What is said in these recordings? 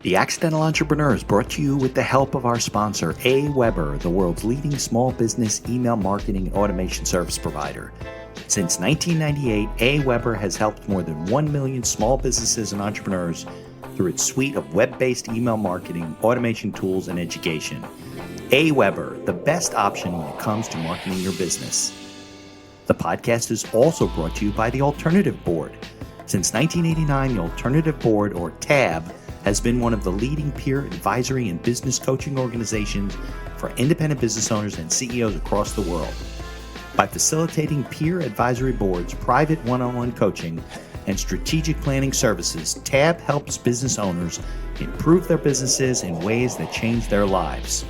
The Accidental Entrepreneur is brought to you with the help of our sponsor, AWeber, the world's leading small business email marketing and automation service provider. Since 1998, AWeber has helped more than 1 million small businesses and entrepreneurs through its suite of web-based email marketing, automation tools, and education. AWeber, the best option when it comes to marketing your business. The podcast is also brought to you by the Alternative Board. Since 1989, the Alternative Board, or TAB, has been one of the leading peer advisory and business coaching organizations for independent business owners and CEOs across the world. By facilitating peer advisory boards, private one-on-one coaching, and strategic planning services, TAB helps business owners improve their businesses in ways that change their lives.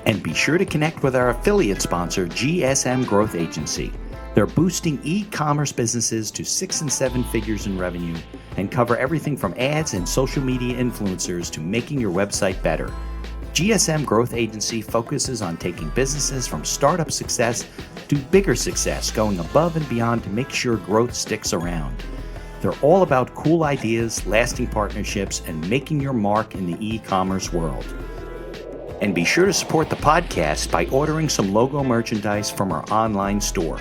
And be sure to connect with our affiliate sponsor, GSM Growth Agency. They're boosting e-commerce businesses to 6 and 7 figures in revenue and cover everything from ads and social media influencers to making your website better. GSM Growth Agency focuses on taking businesses from startup success to bigger success, going above and beyond to make sure growth sticks around. They're all about cool ideas, lasting partnerships, and making your mark in the e-commerce world. And be sure to support the podcast by ordering some logo merchandise from our online store.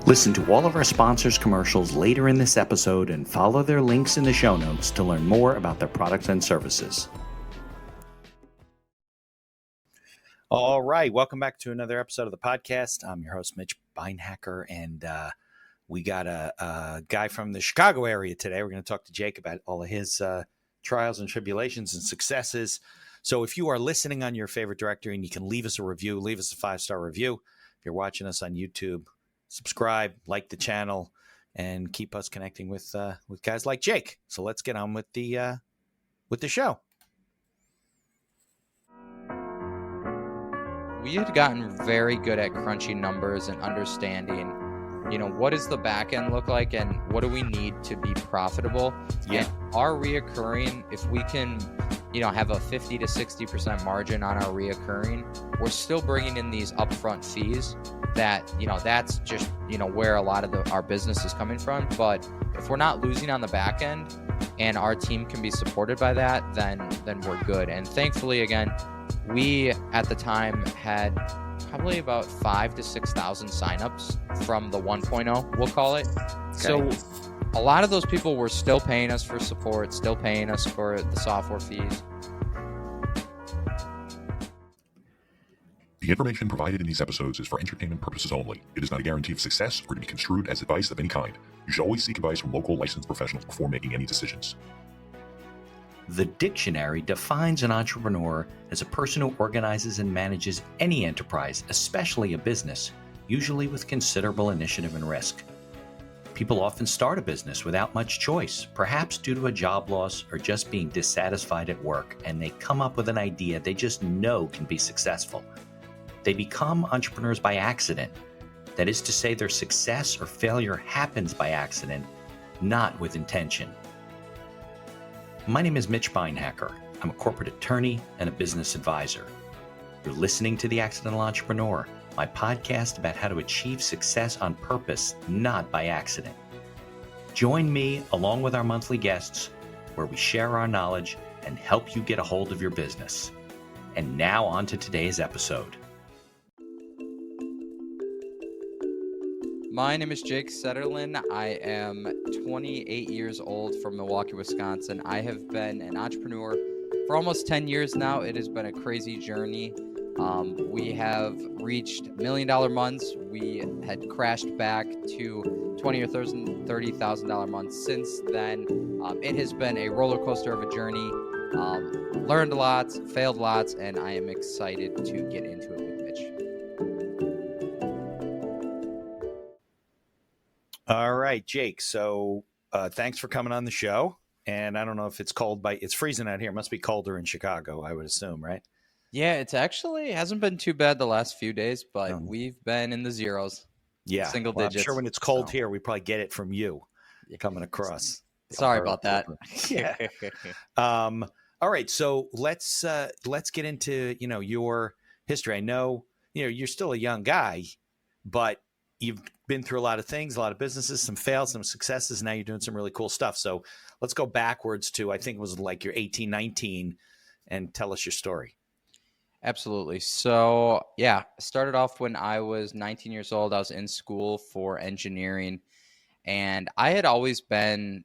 Listen to all of our sponsors' commercials later in this episode and follow their links in the show notes to learn more about their products and services. All right, welcome back to another episode of the podcast. I'm your host, Mitch Beinhacker, and we got a guy from the Chicago area today. We're going to talk to Jake about all of his trials and tribulations and successes. So if you are listening on your favorite directory and you can leave us a review, leave us a 5-star review. If you're watching us on YouTube, subscribe, like the channel, and keep us connecting with guys like Jake. So let's get on with the show. We had gotten very good at crunching numbers and understanding, what does the back end look like and what do we need to be profitable? Yeah. And our reoccurring, if we can, have a 50 to 60% margin on our reoccurring, we're still bringing in these upfront fees that, that's just, where a lot of our business is coming from. But if we're not losing on the back end and our team can be supported by that, then we're good. And thankfully, again, we at the time had probably about 5,000 to 6,000 signups from the 1.0, we'll call it. Okay. So a lot of those people were still paying us for support, still paying us for the software fees. The information provided in these episodes is for entertainment purposes only. It is not a guarantee of success or to be construed as advice of any kind. You should always seek advice from local licensed professionals before making any decisions. The dictionary defines an entrepreneur as a person who organizes and manages any enterprise, especially a business, usually with considerable initiative and risk. People often start a business without much choice, perhaps due to a job loss or just being dissatisfied at work, and they come up with an idea they just know can be successful. They become entrepreneurs by accident. That is to say, their success or failure happens by accident, not with intention. My name is Mitch Beinhacker. I'm a corporate attorney and a business advisor. You're listening to The Accidental Entrepreneur, my podcast about how to achieve success on purpose, not by accident. Join me along with our monthly guests, where we share our knowledge and help you get a hold of your business. And now on to today's episode. My name is Jake Setterlin. I am 28 years old from Milwaukee, Wisconsin. I have been an entrepreneur for almost 10 years now. It has been a crazy journey. We have reached $1 million months. We had crashed back to $20,000 or $30,000 months since then. It has been a roller coaster of a journey. Learned lots, failed lots, and I am excited to get into it with Mitch. All right, Jake. So thanks for coming on the show. And I don't know if it's cold, it's freezing out here. It must be colder in Chicago, I would assume, right? Yeah, it's actually hasn't been too bad the last few days, but we've been in the zeros. Yeah. Single digits. I'm sure when it's cold here, we probably get it from you coming across. Sorry about that. Yeah. All right. So let's get into, your history. I know, you're still a young guy, but you've been through a lot of things, a lot of businesses, some fails, some successes. Now you're doing some really cool stuff. So let's go backwards to, I think it was like you're 18, 19, and tell us your story. Absolutely. So, yeah, started off when I was 19 years old. I was in school for engineering, and I had always been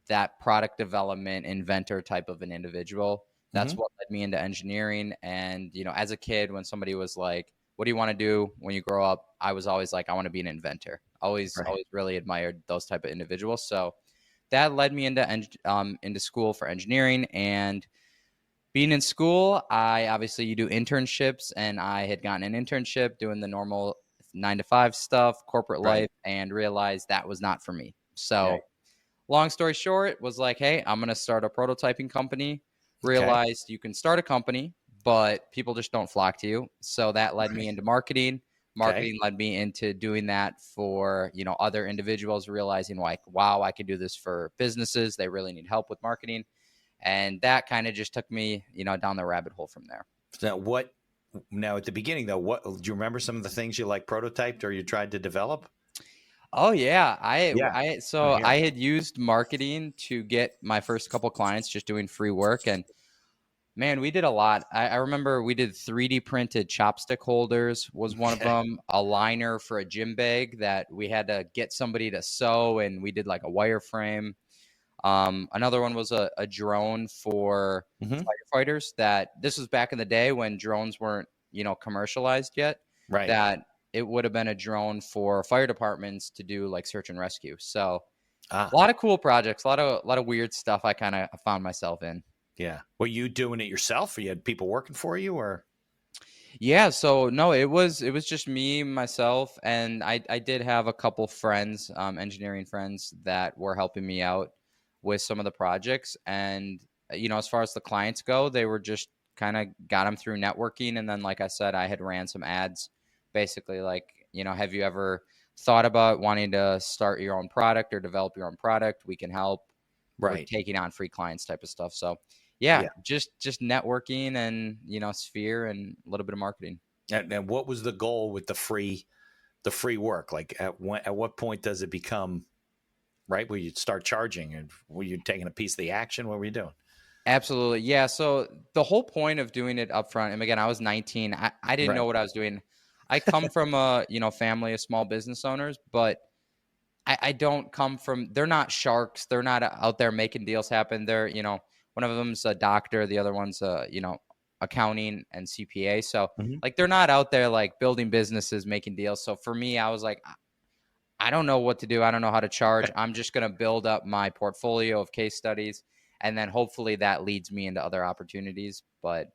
that product development inventor type of an individual. That's Mm-hmm. what led me into engineering. And, as a kid, when somebody was like, "What do you want to do when you grow up?" I was always like, "I want to be an inventor." Always, Right. always really admired those type of individuals. So that led me into school for engineering. And being in school, you do internships, and I had gotten an internship doing the normal 9 to 5 stuff, corporate Right. life, and realized that was not for me. Right. So long story short, was like, hey, I'm going to start a prototyping company. Okay. Realized you can start a company, but people just don't flock to you. So that led me Right. into marketing. Okay. Marketing led me into doing that for, other individuals, realizing like, wow, I could do this for businesses. They really need help with marketing. And that kind of just took me, down the rabbit hole from there. So now at the beginning though, what do you remember some of the things you like prototyped or you tried to develop? Oh yeah, I Yeah. I Oh, so here. I had used marketing to get my first couple clients just doing free work, and man, we did a lot. I remember we did 3D printed chopstick holders was one of Okay. them, a liner for a gym bag that we had to get somebody to sew, and we did like a wireframe. Another one was a drone for Mm-hmm. firefighters. That this was back in the day when drones weren't, commercialized yet. Right. That it would have been a drone for fire departments to do like search and rescue. So a Ah, lot of cool projects, a lot of weird stuff. I kind of found myself in. yeah. Were you doing it yourself or you had people working for you or? Yeah, so no, it was just me, myself, and I did have a couple friends, engineering friends that were helping me out with some of the projects. And as far as the clients go, they were just kind of got them through networking. And then, like I said, I had ran some ads, basically like, have you ever thought about wanting to start your own product or develop your own product? We can help. We're Right. taking on free clients type of stuff. So yeah, Yeah. just networking and sphere and a little bit of marketing. And what was the goal with the free work? Like at what point does it become right where you start charging and were you taking a piece of the action? What were you doing? Absolutely. Yeah. So the whole point of doing it up front, and again, I was 19. I didn't know Right. what I was doing. I come from a, family of small business owners, but I don't come from, they're not sharks. They're not out there making deals happen. They're, one of them's a doctor. The other one's, accounting and CPA. So Mm-hmm. like, they're not out there like building businesses, making deals. So for me, I was like, I don't know what to do. I don't know how to charge. I'm just going to build up my portfolio of case studies, and then hopefully that leads me into other opportunities. But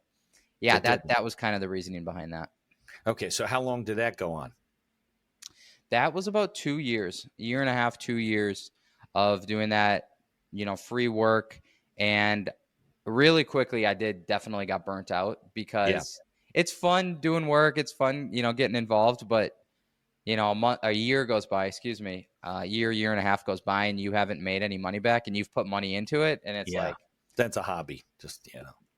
yeah, That did. that was kind of the reasoning behind that. Okay. So how long did that go on? That was about 2 years, year and a half, 2 years of doing that, free work. And really quickly, I did definitely got burnt out Yeah. because it's fun doing work. It's fun, getting involved, but a year goes by, excuse me, a year and a half goes by, and you haven't made any money back, and you've put money into it, and it's Yeah. like, That's a hobby. Just,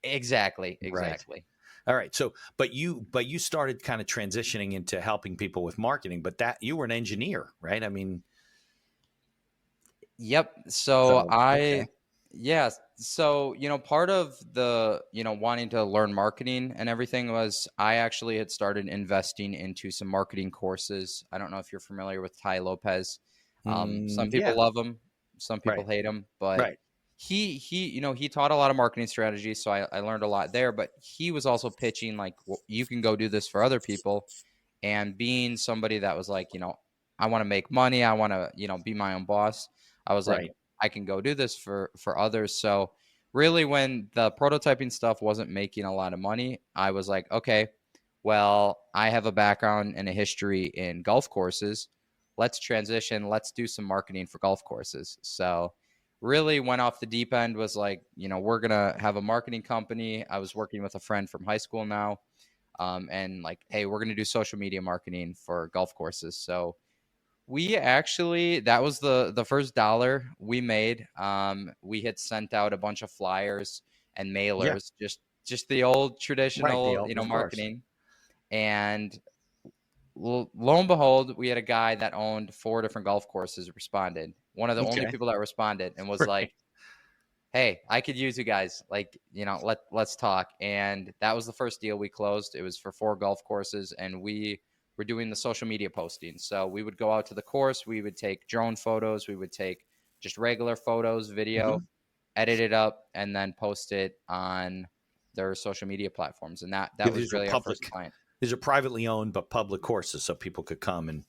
exactly, right. exactly. All right. So, but you started kind of transitioning into helping people with marketing, but that you were an engineer, right? I mean, Yep. So so okay. yeah. So, part of the, wanting to learn marketing and everything was I actually had started investing into some marketing courses. I don't know if you're familiar with Ty Lopez. Some Yeah. people love him, some people Right. hate him, but Right. he taught a lot of marketing strategies. So I learned a lot there, but he was also pitching like, well, you can go do this for other people. And being somebody that was like, I want to make money, I want to, be my own boss. I was like, Right. I can go do this for others. So really, when the prototyping stuff wasn't making a lot of money, I was like, okay, well, I have a background and a history in golf courses. Let's transition. Let's do some marketing for golf courses. So really went off the deep end, was like, we're going to have a marketing company. I was working with a friend from high school now. And like, hey, we're going to do social media marketing for golf courses. So we actually, that was the first dollar we made. We had sent out a bunch of flyers and Yeah. mailers, just the old Right. traditional, Of course. marketing. And lo and behold, we had a guy that owned 4 different golf courses responded. One of the only Okay. people that responded and was Right. like, hey, I could use you guys. Like, let's talk. And that was the first deal we closed. It was for 4 golf courses, and we were doing the social media posting. So we would go out to the course, we would take drone photos, we would take just regular photos, video, edit it up, and then post it on their social media platforms. And that Yeah, was really our first client. These are privately owned but public courses, so people could come and.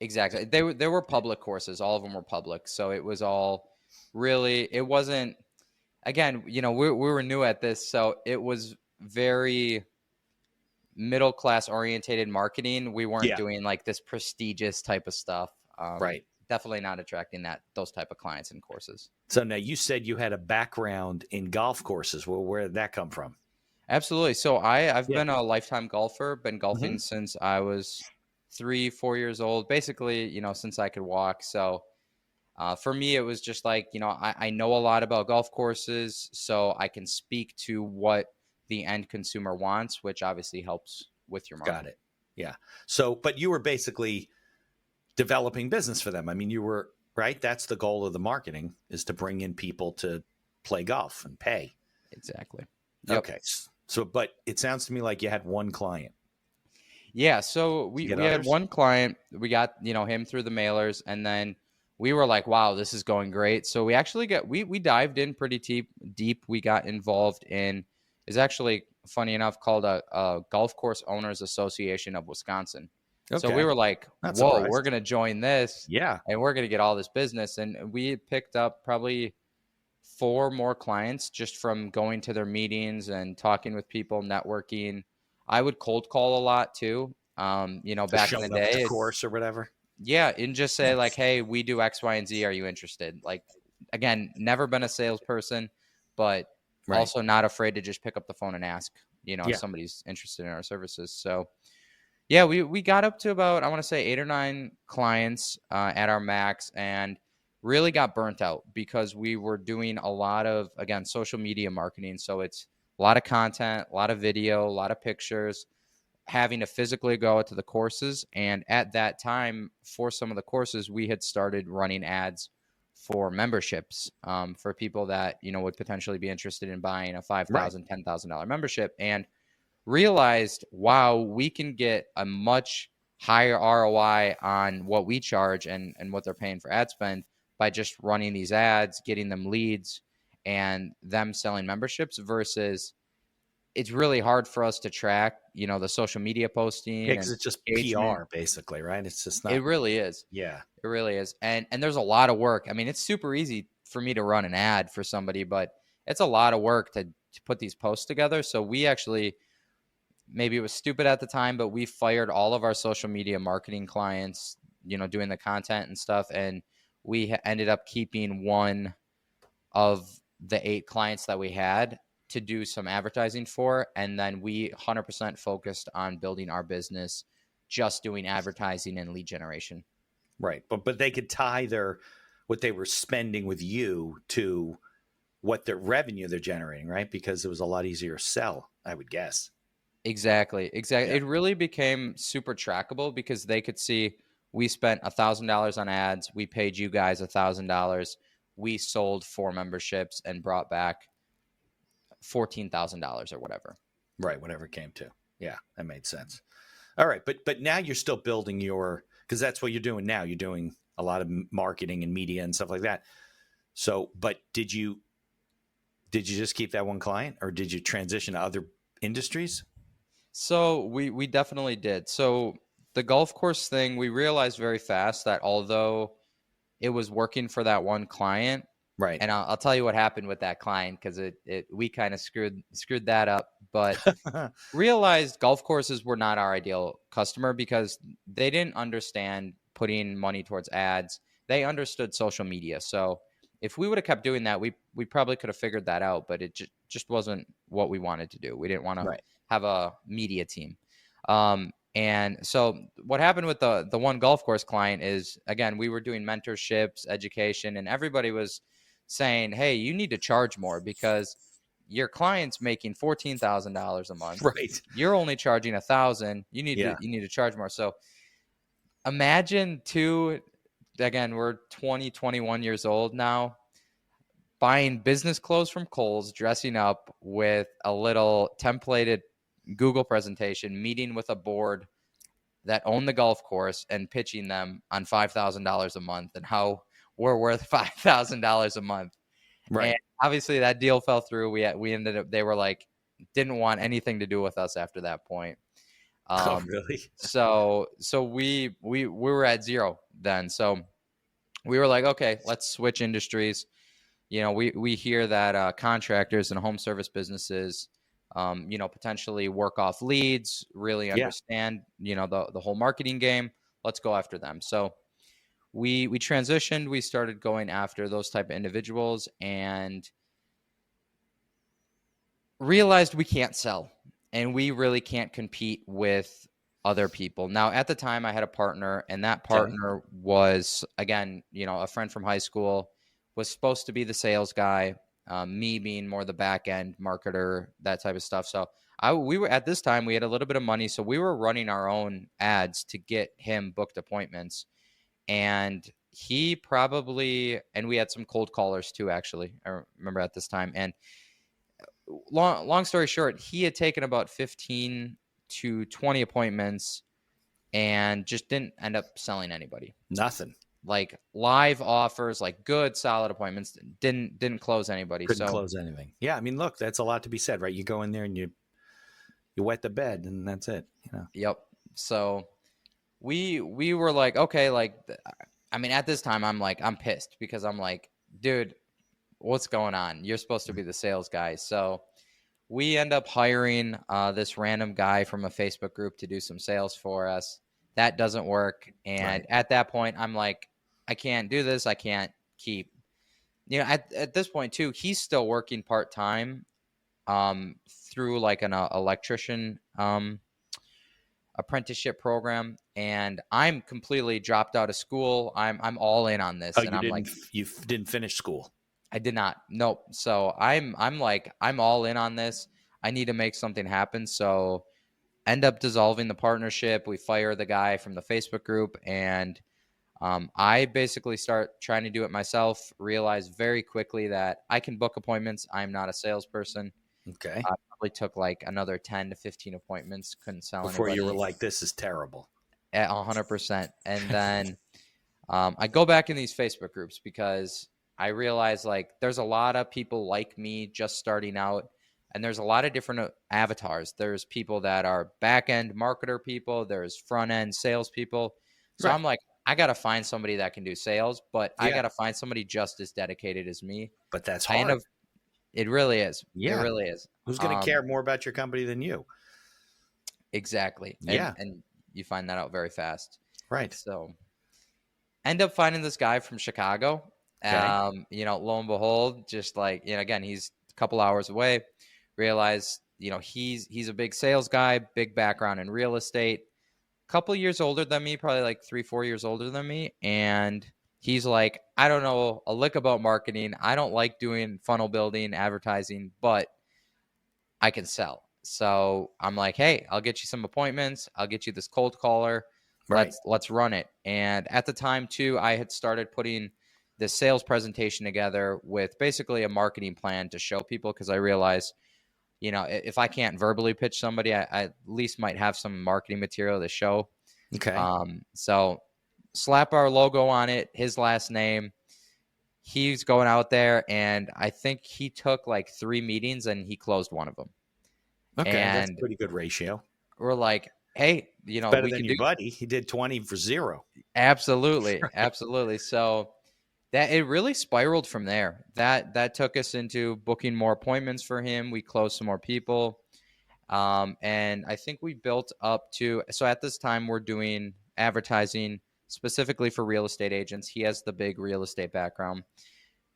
Exactly. They were public courses. All of them were public. So it was all really, it wasn't, again, we were new at this. So it was very middle class orientated marketing. We weren't doing like this prestigious type of stuff. Right. Definitely not attracting those type of clients and courses. So now you said you had a background in golf courses. Well, where did that come from? Absolutely. So I've been a lifetime golfer, been golfing Mm-hmm. since I was 3-4 years old, basically, since I could walk. So for me, it was just like, I know a lot about golf courses, so I can speak to what the end consumer wants, which obviously helps with your marketing. Got it. Yeah. So, but you were basically developing business for them. I mean, you were, right? That's the goal of the marketing, is to bring in people to play golf and pay. Exactly. Yep. Okay. So, but it sounds to me like you had one client. Yeah. So we had one client. We got, him through the mailers, and then we were like, wow, this is going great. So we actually we dived in pretty deep. We got involved in, is actually funny enough called a Golf Course Owners Association of Wisconsin. Okay. So we were like, whoa, we're going to join this. Yeah. And we're going to get all this business. And we picked up probably 4 more clients just from going to their meetings and talking with people, networking. I would cold call a lot too. Back in the day, course or whatever. Yeah. And just say like, hey, we do X, Y, and Z. Are you interested? Like, again, never been a salesperson, but also not afraid to just pick up the phone and ask, if somebody's interested in our services. So yeah, we got up to about, I want to say 8 or 9 clients at our max, and really got burnt out because we were doing a lot of, again, social media marketing. So it's a lot of content, a lot of video, a lot of pictures, having to physically go out to the courses. And at that time, for some of the courses, we had started running ads for memberships for people that, would potentially be interested in buying a $5,000, $10,000 membership, and realized, wow, we can get a much higher ROI on what we charge and what they're paying for ad spend by just running these ads, getting them leads, and them selling memberships, versus it's really hard for us to track, the social media posting. Yeah, because it's just PR basically, right? It's just not. It really is. Yeah, it really is. And there's a lot of work. I mean, it's super easy for me to run an ad for somebody, but it's a lot of work to put these posts together. So we actually, maybe it was stupid at the time, but we fired all of our social media marketing clients, doing the content and stuff. And we ended up keeping one of the 8 clients that we had to do some advertising for. And then we 100% focused on building our business, just doing advertising and lead generation. Right. But they could tie what they were spending with you to what their revenue they're generating, right? Because it was a lot easier to sell, I would guess. Exactly. Yeah. It really became super trackable because they could see we spent $1,000 on ads. We paid you guys $1,000. We sold 4 memberships and brought back $14,000 or whatever. Right. Whatever it came to. Yeah, that made sense. All right. But now you're still building because that's what you're doing now. You're doing a lot of marketing and media and stuff like that. So, but did you just keep that one client, or did you transition to other industries? So we definitely did. So the golf course thing, we realized very fast that although it was working for that one client, right? And I'll tell you what happened with that client, because we kind of screwed that up. But realized golf courses were not our ideal customer because they didn't understand putting money towards ads. They understood social media. So if we would have kept doing that, we probably could have figured that out. But it just wasn't what we wanted to do. We didn't want to have a media team. And so what happened with the one golf course client is, again, we were doing mentorships, education, and everybody was saying, hey, you need to charge more because, your client's making $14,000 a month. Right. You're only charging $1,000. You need Yeah. to charge more. So imagine again, we're 20, 21 years old now, buying business clothes from Kohl's, dressing up with a little templated Google presentation, meeting with a board that own the golf course and pitching them on $5,000 a month and how we're worth $5,000 a month. Right. And obviously that deal fell through. We ended up, they were like, didn't want anything to do with us after that point. Oh, really? So we were at zero then. So we were like, okay, let's switch industries. You know, we hear that contractors and home service businesses, you know, potentially work off leads, really understand, you know, the whole marketing game. Let's go after them. So we transitioned. We started going after those type of individuals and realized we can't sell and we really can't compete with other people. Now, at the time, I had a partner, and that partner was, again, you know, a friend from high school, was supposed to be the sales guy, me being more the back end marketer, that type of stuff. So we were, at this time, we had a little bit of money, so we were running our own ads to get him booked appointments. And he probably, and we had some cold callers too, actually, I remember at this time. And long story short, he had taken about 15 to 20 appointments and just didn't end up selling anybody. Nothing. Like live offers, like good solid appointments, didn't close anybody. Couldn't close anything. Yeah, I mean, look, that's a lot to be said, right? You go in there and you wet the bed, and that's it. You know. Yep. So we were like, okay, like, I mean, at this time, I'm pissed because I'm like, dude, what's going on? You're supposed to be the sales guy. So we end up hiring this random guy from a Facebook group to do some sales for us. That doesn't work. And at that point, I'm like, I can't do this. I can't keep, you know, at this point too, he's still working part-time through like an electrician apprenticeship program. And I'm completely dropped out of school. I'm all in on this. Oh, and you didn't finish school. I did not. Nope. So I'm like, I'm all in on this. I need to make something happen. So end up dissolving the partnership. We fire the guy from the Facebook group, and I basically start trying to do it myself. Realize very quickly that I can book appointments. I'm not a salesperson. Okay. I probably took like another 10 to 15 appointments. Couldn't sell before anybody. You were like, this is terrible. At 100%. And then I go back in these Facebook groups because I realize like there's a lot of people like me just starting out, and there's a lot of different avatars. There's people that are back-end marketer people. There's front-end sales people. So I'm like, I got to find somebody that can do sales, but I got to find somebody just as dedicated as me. But that's hard. It really is. Yeah. It really is. Who's going to care more about your company than you? Exactly. And you find that out very fast. Right. So end up finding this guy from Chicago. Okay. You know, lo and behold, just like, you know, again, he's a couple hours away. Realize, you know, he's a big sales guy, big background in real estate, couple years older than me, probably like 3-4 years older than me. And he's like, I don't know a lick about marketing. I don't like doing funnel building, advertising, but I can sell. So I'm like, hey, I'll get you some appointments. I'll get you this cold caller. Right. Let's run it. And at the time too, I had started putting this sales presentation together with basically a marketing plan to show people, because I realized, you know, if I can't verbally pitch somebody, I at least might have some marketing material to show. Okay. So slap our logo on it, his last name. He's going out there, and I think he took like 3 meetings and he closed one of them. Okay, and that's a pretty good ratio. We're like, hey, you know, better than your buddy. He did 20 for 0. Absolutely. Absolutely. So that it really spiraled from there. That took us into booking more appointments for him. We closed some more people. And I think we built up to, so at this time we're doing advertising specifically for real estate agents. He has the big real estate background.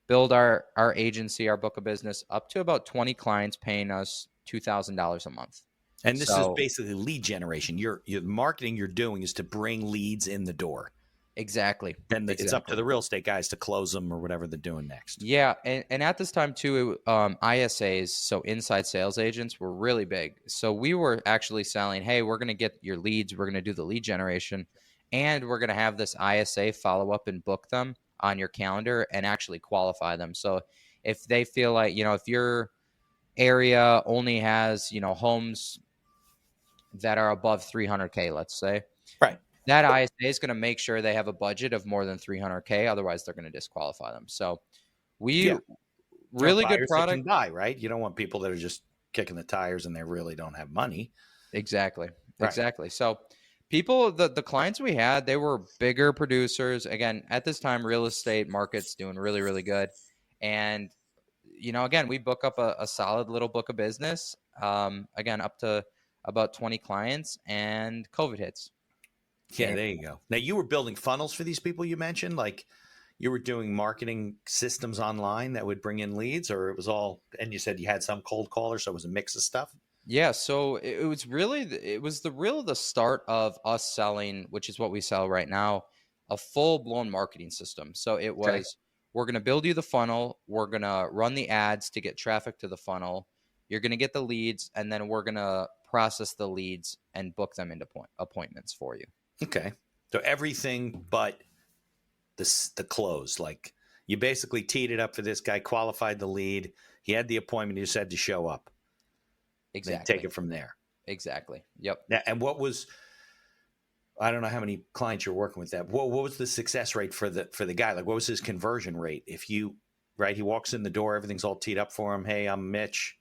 Build our agency, our book of business up to about 20 clients paying us $2,000 a month. And this is basically lead generation. Your marketing you're doing is to bring leads in the door. Exactly. Then it's up to Exactly. the real estate guys to close them or whatever they're doing next. Yeah, and at this time too, ISAs, so inside sales agents, were really big. So we were actually selling, hey, we're going to get your leads, we're going to do the lead generation, and we're going to have this ISA follow up and book them on your calendar and actually qualify them. So if they feel like, if your area only has, homes that are above 300K, let's say, Right. that ISA is going to make sure they have a budget of more than 300K. Otherwise, they're going to disqualify them. So we Yeah. Or really good buyers that can product. buy, right? You don't want people that are just kicking the tires and they really don't have money. Exactly. Right. Exactly. So people, the clients we had, they were bigger producers. Again, at this time, real estate market's doing really, really good. And, again, we book up a solid little book of business. Again, up to about 20 clients, and COVID hits. Yeah, And there you go. Now you were building funnels for these people you mentioned, like you were doing marketing systems online that would bring in leads, or it was all, and you said you had some cold callers, so it was a mix of stuff. yeah, so it was really, it was the start of us selling, which is what we sell right now, a full blown marketing system. So it Okay. was, we're going to build you the funnel. We're going to run the ads to get traffic to the funnel. You're going to get the leads, and then we're going to process the leads and book them into appointments for you. Okay. So everything but the close, like you basically teed it up for this guy, qualified the lead. He had the appointment. You just had to show up. Then Exactly. take it from there. Exactly. Yep. Now, and what was, I don't know how many clients you're working with that. What was the success rate for the guy? Like what was his conversion rate? If you, right, he walks in the door, everything's all teed up for him. Hey, I'm Mitch.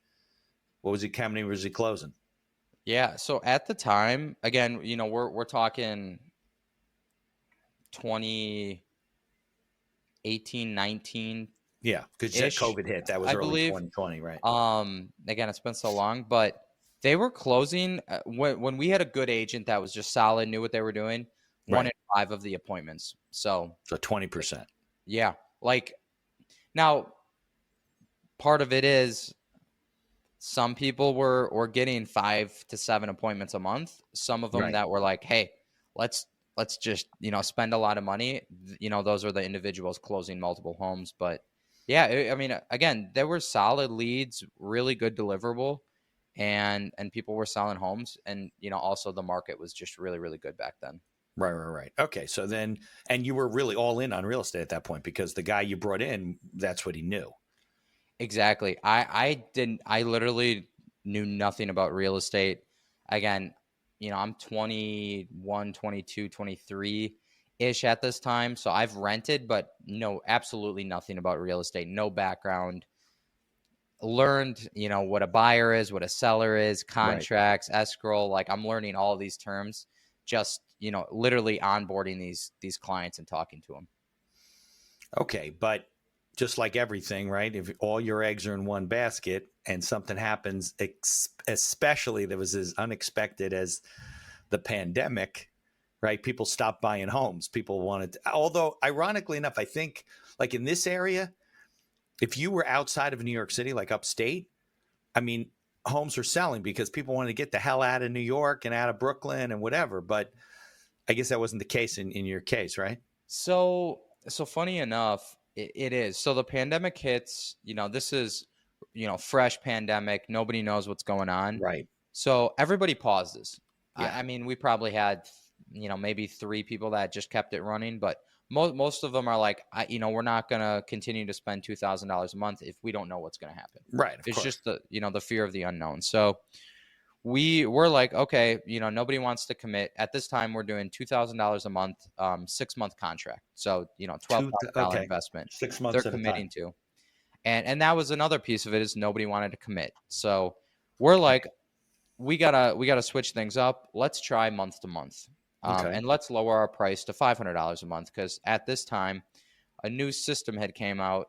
What was he, how many was he closing? Yeah. So at the time, again, we're talking 2018, 19. Yeah, because COVID hit. That was I early believe. 2020, right? Again, it's been so long, but they were closing when we had a good agent that was just solid, knew what they were doing. Right. 1 in 5 of the appointments. So 20%. yeah, like now, part of it is some people were getting 5 to 7 appointments a month. Some of them Right. that were like, hey, let's just spend a lot of money. Those are the individuals closing multiple homes, but. Yeah, I mean, again, there were solid leads, really good deliverable, and people were selling homes, and also the market was just really, really good back then. Right. Okay, so then, and you were really all in on real estate at that point because the guy you brought in, that's what he knew. Exactly. I literally knew nothing about real estate. Again, I'm 21, 22, 23 ish at this time. So I've rented, but no, absolutely nothing about real estate, no background. Learned, what a buyer is, what a seller is, contracts, escrow. Like I'm learning all these terms, just, literally onboarding these clients and talking to them. Okay, but just like everything, right? If all your eggs are in one basket and something happens, especially that was as unexpected as the pandemic, right? People stopped buying homes. People wanted to, although ironically enough, I think like in this area, if you were outside of New York City, like upstate, I mean, homes are selling because people wanted to get the hell out of New York and out of Brooklyn and whatever. But I guess that wasn't the case in your case, right? So funny enough, it is. So the pandemic hits, this is, fresh pandemic. Nobody knows what's going on. Right. So everybody pauses. Yeah. I mean, we probably had, maybe 3 people that just kept it running, but most of them are like, we're not going to continue to spend $2,000 a month if we don't know what's going to happen. Right. It's just the, the fear of the unknown. So we were like, okay, nobody wants to commit. At this time, we're doing $2,000 a month, 6-month contract. So, $12,000 investment. 6 months They're at a committing time. to. And that was another piece of it is nobody wanted to commit. So we're like, we gotta switch things up. Let's try month to month. And let's lower our price to $500 a month because at this time, a new system had came out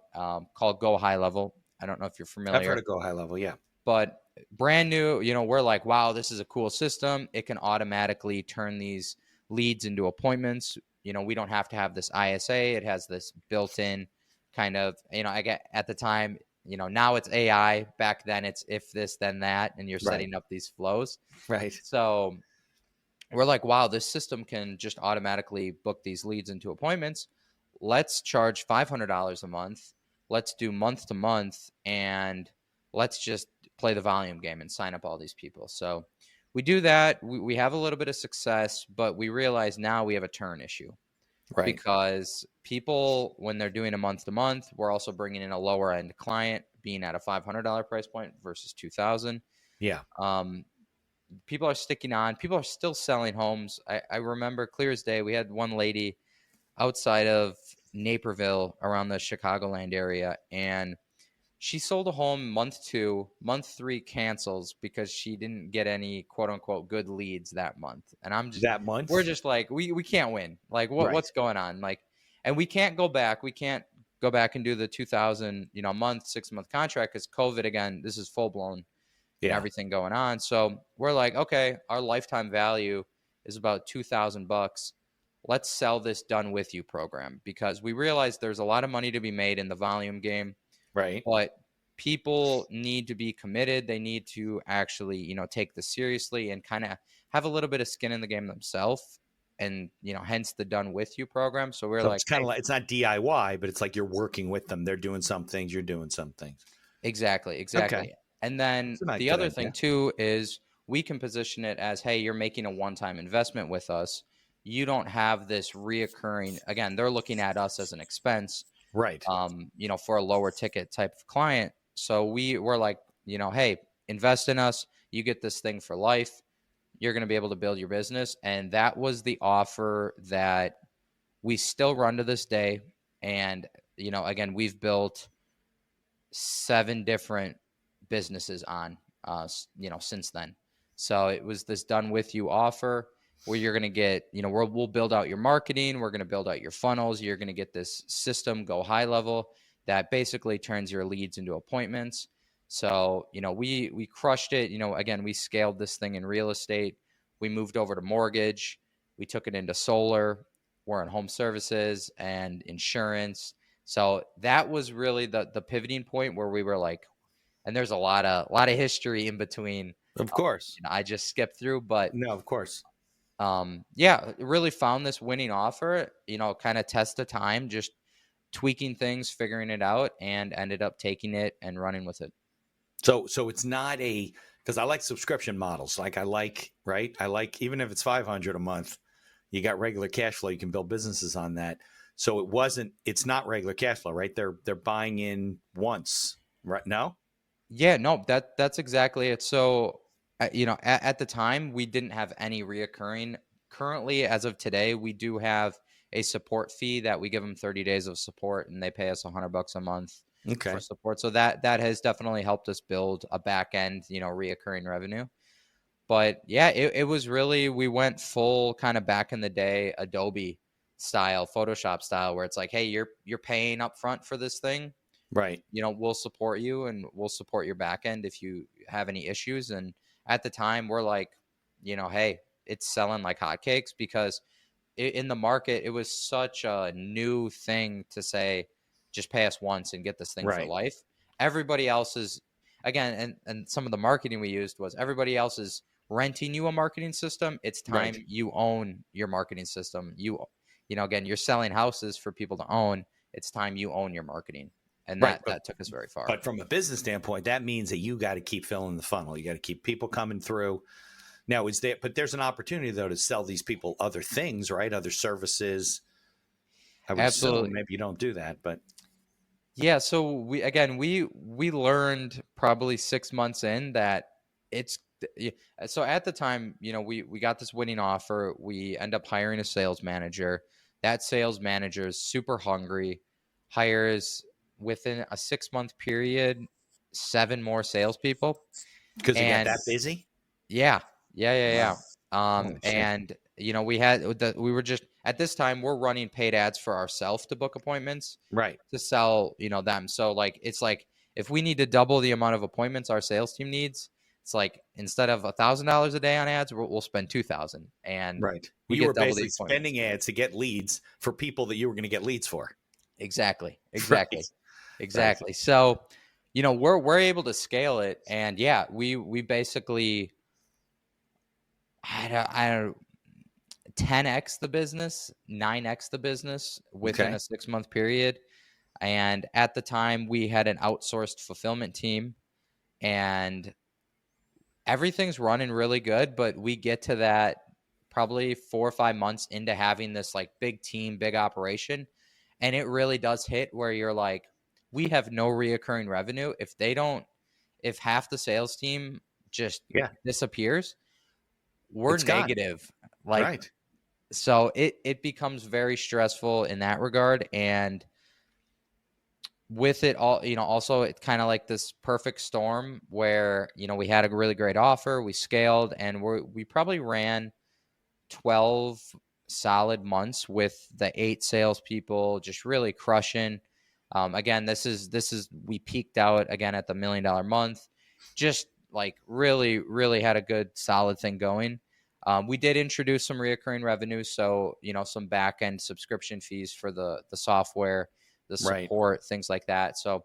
called Go High Level. I don't know if you're familiar. I've heard of Go High Level, yeah. But brand new, we're like, wow, this is a cool system. It can automatically turn these leads into appointments. We don't have to have this ISA. It has this built-in kind of, I get at the time, now it's AI. Back then it's if this, then that, and you're setting up these flows. Right. So we're like, wow, this system can just automatically book these leads into appointments. Let's charge $500 a month. Let's do month to month, and let's just play the volume game and sign up all these people. So we do that. We have a little bit of success, but we realize now we have a turn issue Right. because people, when they're doing a month to month, we're also bringing in a lower end client being at a $500 price point versus 2000. Yeah. People are sticking on. People are still selling homes. I remember clear as day, we had one lady outside of Naperville around the Chicagoland area, and she sold a home month 2, month 3 cancels because she didn't get any quote unquote good leads that month. And That month. we're just like, we can't win. Like Right. what's going on? Like, and we can't go back. We can't go back and do the 2000, month, 6-month contract because COVID again, this is full blown and Yeah. everything going on. So we're like, okay, our lifetime value is about $2,000. Let's sell this done with you program because we realize there's a lot of money to be made in the volume game, Right. but people need to be committed. They need to actually, take this seriously and kind of have a little bit of skin in the game themselves. And, hence the done with you program. So we're So like, it's kind hey, of like, it's not DIY, but it's like you're working with them. They're doing some things. You're doing some things. exactly. Okay. And then It's a the good other idea. thing too is we can position it as, hey, you're making a one-time investment with us. You don't have this reoccurring. Again, they're looking at us as an expense, Right. for a lower ticket type of client. So we're like, hey, invest in us. You get this thing for life. You're going to be able to build your business. And that was the offer that we still run to this day. And, again, we've built 7 different businesses on, since then. So it was this done with you offer where you're going to get, we'll build out your marketing. We're going to build out your funnels. You're going to get this system go high level that basically turns your leads into appointments. So, we crushed it. Again, we scaled this thing in real estate. We moved over to mortgage. We took it into solar. We're in home services and insurance. So that was really the pivoting point where we were like, and there's a lot of history in between. Of course. I just skipped through, but No, of course. really found this winning offer, kind of test of time, just tweaking things, figuring it out, and ended up taking it and running with it. So it's not because I like subscription models. Like right? I like, even if it's 500 a month, you got regular cash flow. You can build businesses on that. So it's not regular cash flow, right? They're buying in once, right? No? Yeah, no, that's exactly it. So, at the time, we didn't have any reoccurring. Currently, as of today, we do have a support fee that we give them 30 days of support, and they pay us $100 a month Okay. for support. So that has definitely helped us build a back end, reoccurring revenue. But yeah, it was really, we went full kind of back in the day Adobe style, Photoshop style, where it's like, hey, you're paying up front for this thing. Right. We'll support you and we'll support your back end if you have any issues. And at the time, we're like, hey, it's selling like hotcakes because in the market, it was such a new thing to say, just pay us once and get this thing for Right. life. Everybody else is, again, and some of the marketing we used was everybody else is renting you a marketing system. It's time Right. you own your marketing system. Again, you're selling houses for people to own. It's time you own your marketing. And Right. that took us very far. But from a business standpoint, that means that you got to keep filling the funnel. You got to keep people coming through. Now, but there's an opportunity though to sell these people other things, right? Other services. I would Absolutely. assume maybe you don't do that, but yeah. So we learned probably 6 months in that it's, so at the time, we got this winning offer. We end up hiring a sales manager. That sales manager is super hungry, hires within a 6-month period 7 more salespeople. because you got And that busy. yeah. Wow. Holy shit. And we were just, at this time we're running paid ads for ourselves to book appointments Right. to sell, them. So like, it's like, if we need to double the amount of appointments our sales team needs, it's like, instead of $1,000 a day on ads, we'll spend 2,000 and Right. we You get were double the basically appointments. spending ads to get leads for people that you were going to get leads for. Exactly. Right. Exactly. So, we're able to scale it, and yeah, we basically, I don't. 10x the business, 9x the business within Okay. a 6-month period. And at the time, we had an outsourced fulfillment team, and everything's running really good. But we get to that probably 4 or 5 months into having this like big team, big operation. And it really does hit where you're like, we have no reoccurring revenue. If half the sales team just Yeah. disappears, we're It's gone. negative. Like, Right. so it becomes very stressful in that regard. And with it all, also it's kind of like this perfect storm where, we had a really great offer, we scaled, and we probably ran 12 solid months with the 8 salespeople just really crushing. Again, this is we peaked out again at the $1 million month, just like really, really had a good solid thing going. We did introduce some reoccurring revenue, so some back end subscription fees for the software, the Right. support, things like that. So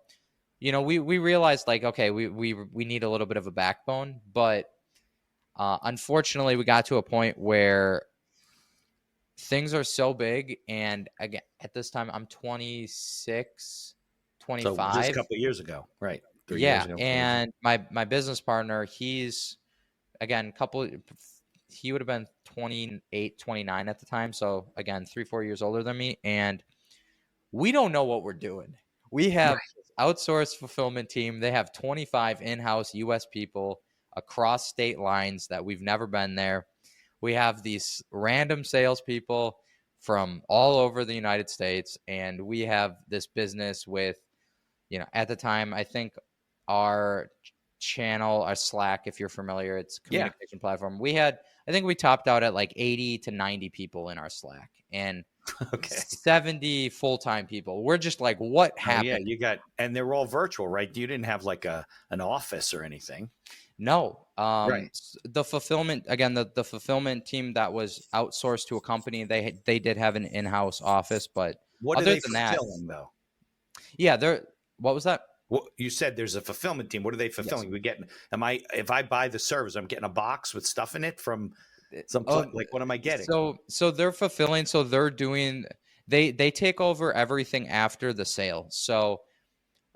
we realized like, okay, we need a little bit of a backbone, but unfortunately we got to a point where things are so big. And again, at this time I'm 26, So just a 25. couple of years ago. Right. 3 years Yeah. ago. 4 years ago. And my business partner, he's again he would have been 28, 29 at the time, so again 3-4 years older than me. And we don't know what we're doing. We have this outsourced fulfillment team. They have 25 in-house US people across state lines that we've never been there. We have these random salespeople from all over the United States, and we have this business with, at the time, I think our channel, our Slack, if you're familiar, it's a communication platform. I think we topped out at like 80 to 90 people in our Slack, and Okay. 70 full-time people. We're just like, what happened? Yeah, and they're all virtual, right? You didn't have like an office or anything. No. Right. The fulfillment, again, the fulfillment team that was outsourced to a company, they did have an in-house office, but What are other they than that, fulfilling though? yeah, what was that? Well, you said there's a fulfillment team. What are they fulfilling? If I buy the service, I'm getting a box with stuff in it from some like what am I getting? So they're fulfilling, so they're doing, they take over everything after the sale. So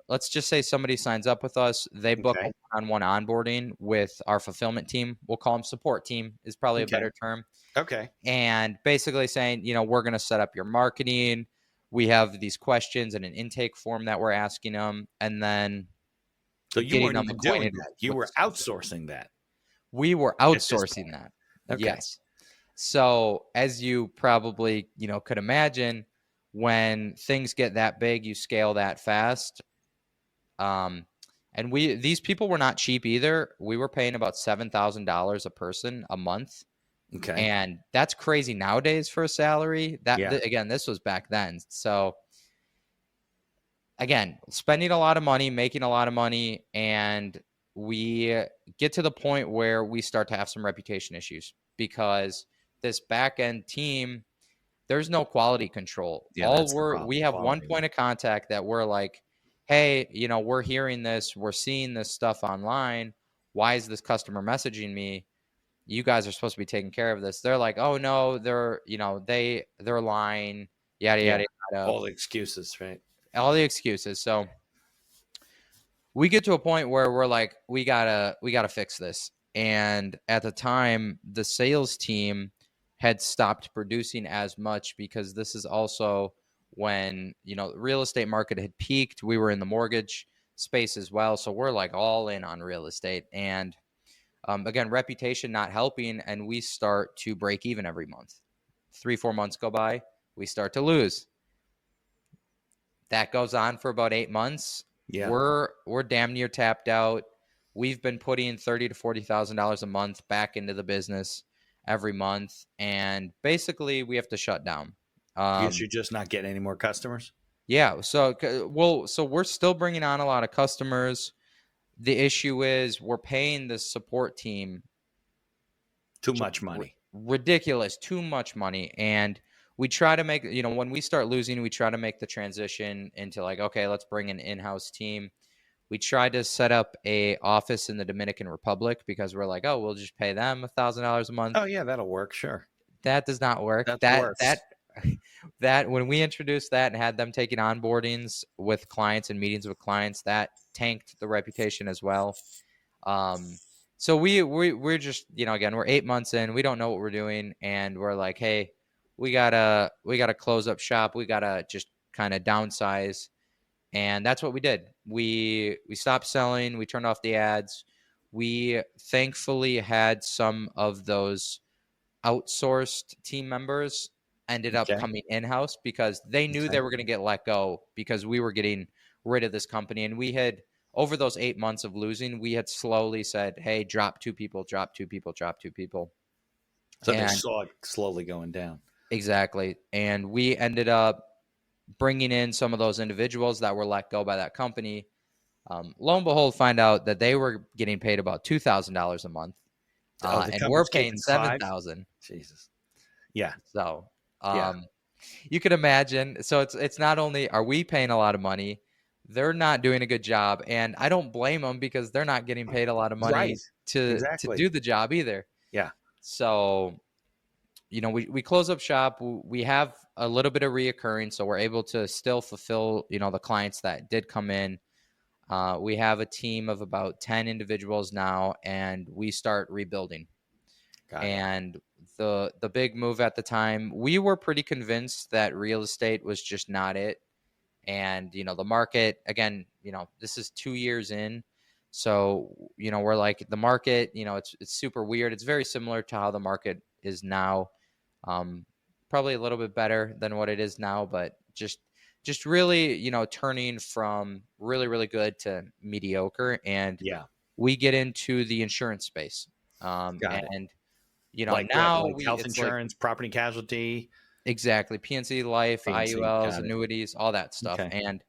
let's just say somebody signs up with us, they book Okay. a one-on-one onboarding with our fulfillment team. We'll call them support team is probably a better term. Okay. And basically saying, we're going to set up your marketing. We have these questions and an intake form that we're asking them. And then So you getting weren't them even doing acquainted that. You with were the software. outsourcing that. We were outsourcing that. Okay. Yes. So as you probably, could imagine, when things get that big, you scale that fast. And these people were not cheap either. We were paying about $7,000 a person a month. Okay. And that's crazy nowadays for a salary. Again, this was back then. So again, spending a lot of money, making a lot of money, and we get to the point where we start to have some reputation issues because this back end team, there's no quality control. Yeah, we have one point of contact that we're like, hey, we're hearing this, we're seeing this stuff online. Why is this customer messaging me? You guys are supposed to be taking care of this. They're like, oh no, they're lying, yada, yada, yada. All the excuses, right? All the excuses. So we get to a point where we're like, we gotta fix this. And at the time, the sales team had stopped producing as much because this is also when, the real estate market had peaked. We were in the mortgage space as well. So we're like all in on real estate. And again, reputation not helping, and we start to break even every month. 3-4 months go by, we start to lose. That goes on for about 8 months. Yeah. We're damn near tapped out. We've been putting $30,000 to $40,000 a month back into the business every month, and basically we have to shut down. Because you're just not getting any more customers. Yeah. So we're still bringing on a lot of customers. The issue is we're paying the support team too much money. Ridiculous, too much money. And we try to make, when we start losing, we try to make the transition into like, okay, let's bring an in-house team. We tried to set up a office in the Dominican Republic because we're like, oh, we'll just pay them $1,000 a month. Oh yeah, that'll work. Sure. That does not work. That's That worse. that when we introduced that and had them taking onboardings with clients and meetings with clients, that tanked the reputation as well. So we're just, again, we're 8 months in, we don't know what we're doing, and we're like, hey, we gotta close up shop, we gotta just kind of downsize, and that's what we did. We stopped selling, we turned off the ads. We thankfully had some of those outsourced team members ended up Okay. coming in-house because they knew Okay. they were going to get let go because we were getting rid of this company. And we had, over those 8 months of losing, we had slowly said, hey, drop 2 people, drop 2 people, drop 2 people. So they And saw it slowly going down. exactly. And we ended up bringing in some of those individuals that were let go by that company. Lo and behold, find out that they were getting paid about $2,000 a month. And we're paying $7,000. Jesus. Yeah. So, Yeah. you can imagine. So it's not only are we paying a lot of money, they're not doing a good job, and I don't blame them because they're not getting paid a lot of money Right. to Exactly. do the job either. Yeah. So, we close up shop. We have a little bit of reoccurring, so we're able to still fulfill, the clients that did come in. We have a team of about 10 individuals now, and we start rebuilding. Got it. And the big move at the time, we were pretty convinced that real estate was just not it. And, the market, again, this is 2 years in. So, we're like, the market, it's super weird. It's very similar to how the market is now. Probably a little bit better than what it is now, but just really, turning from really, really good to mediocre. And Yeah. we get into the insurance space. Got it. And, Like now what? Like health it's insurance, property casualty. exactly. PNC life, PNC, IULs, got it. annuities, all that stuff. Okay. And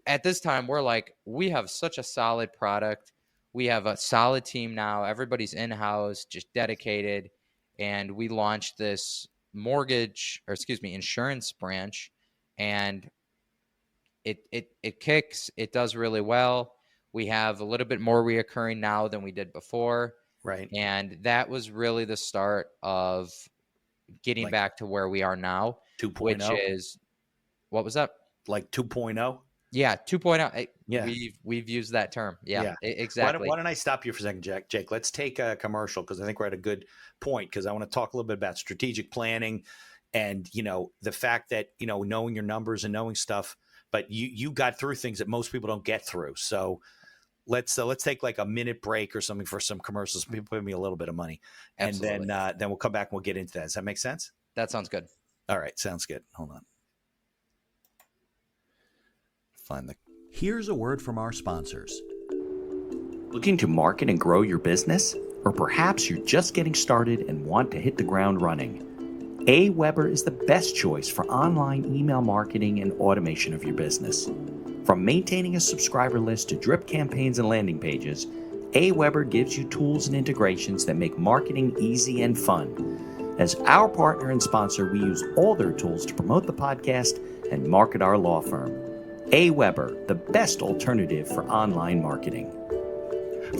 at this time, we're like, we have such a solid product. We have a solid team now. Everybody's in-house, just dedicated. And we launched this insurance branch, and it kicks. It does really well. We have a little bit more reoccurring now than we did before. Right. And that was really the start of getting back to where we are now, 2.0. which is, what was that? Like 2.0. Yeah, 2.0. Yeah. We've used that term. Yeah. Exactly. Why don't I stop you for a second, Jake? Let's take a commercial because I think we're at a good point, because I want to talk a little bit about strategic planning and, the fact that, knowing your numbers and knowing stuff, but you got through things that most people don't get through. So let's take like a minute break or something for some commercials. People pay me a little bit of money. Absolutely. And then we'll come back and we'll get into that. Does that make sense? That sounds good. All right. Sounds good. Hold on. Here's a word from our sponsors. Looking to market and grow your business? Or perhaps you're just getting started and want to hit the ground running? AWeber is the best choice for online email marketing and automation of your business. From maintaining a subscriber list to drip campaigns and landing pages, AWeber gives you tools and integrations that make marketing easy and fun. As our partner and sponsor, we use all their tools to promote the podcast and market our law firm. AWeber, the best alternative for online marketing.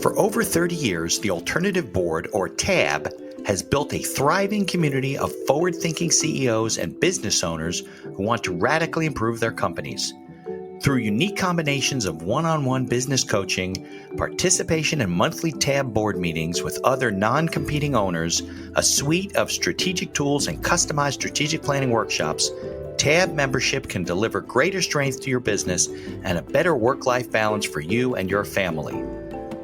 For over 30 years, the Alternative Board, or TAB, has built a thriving community of forward-thinking CEOs and business owners who want to radically improve their companies. Through unique combinations of one-on-one business coaching, participation in monthly TAB board meetings with other non-competing owners, a suite of strategic tools, and customized strategic planning workshops, TAB membership can deliver greater strength to your business and a better work-life balance for you and your family.